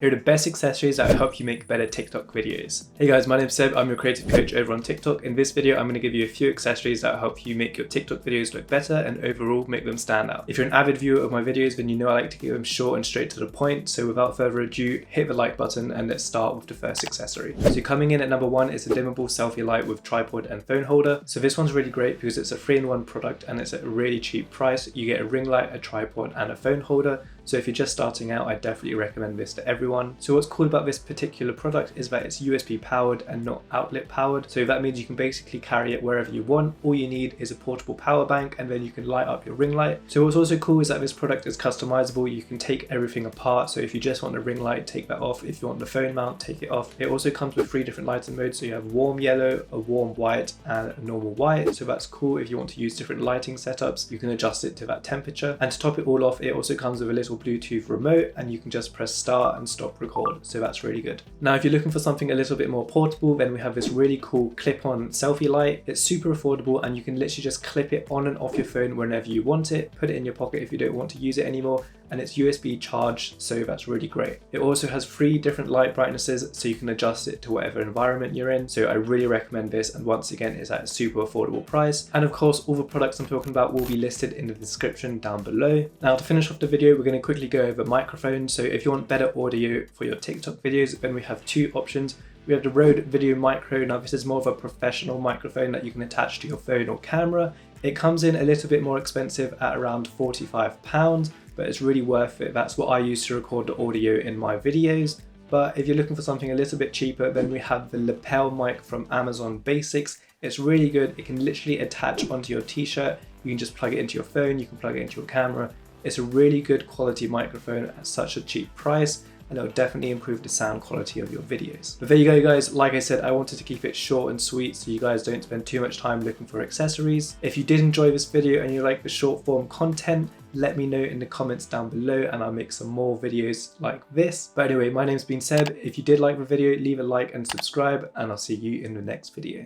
Here are the best accessories that will help you make better TikTok videos. Hey guys, my name's Seb, I'm your creative coach over on TikTok. In this video, I'm going to give you a few accessories that will help you make your TikTok videos look better and overall make them stand out. If you're an avid viewer of my videos, then you know I like to keep them short and straight to the point. So without further ado, hit the like button and let's start with the first accessory. So coming in at number one is a dimmable selfie light with tripod and phone holder. So this one's really great because it's a 3-in-1 product and it's at a really cheap price. You get a ring light, a tripod and a phone holder. So if you're just starting out, I definitely recommend this to everyone. So what's cool about this particular product is that it's USB powered and not outlet powered. So that means you can basically carry it wherever you want. All you need is a portable power bank and then you can light up your ring light. So what's also cool is that this product is customizable. You can take everything apart. So if you just want the ring light, take that off. If you want the phone mount, take it off. It also comes with 3 different lighting modes. So you have warm yellow, a warm white and a normal white. So that's cool. If you want to use different lighting setups, you can adjust it to that temperature. And to top it all off, it also comes with a little Bluetooth remote and you can just press start and stop record. So that's really good. Now, if you're looking for something a little bit more portable, then we have this really cool clip-on selfie light. It's super affordable and you can literally just clip it on and off your phone whenever you want it, put it in your pocket if you don't want to use it anymore, and it's USB charged, so that's really great. It also has 3 different light brightnesses, so you can adjust it to whatever environment you're in. So I really recommend this, and once again, it's at a super affordable price. And of course, all the products I'm talking about will be listed in the description down below. Now, to finish off the video, we're going to quickly go over microphones. So if you want better audio for your TikTok videos, then we have 2 options. We have the Rode Video Micro. Now this is more of a professional microphone that you can attach to your phone or camera. It comes in a little bit more expensive at around £45, but it's really worth it. That's what I use to record the audio in my videos. But if you're looking for something a little bit cheaper, then we have the lapel mic from Amazon Basics. It's really good. It can literally attach onto your t-shirt. You can just plug it into your phone, you can plug it into your camera. It's a really good quality microphone at such a cheap price, and it'll definitely improve the sound quality of your videos. But there you go guys, like I said, I wanted to keep it short and sweet so you guys don't spend too much time looking for accessories. If you did enjoy this video and you like the short form content, let me know in the comments down below and I'll make some more videos like this. But anyway, my name's been Seb. If you did like the video, leave a like and subscribe, and I'll see you in the next video.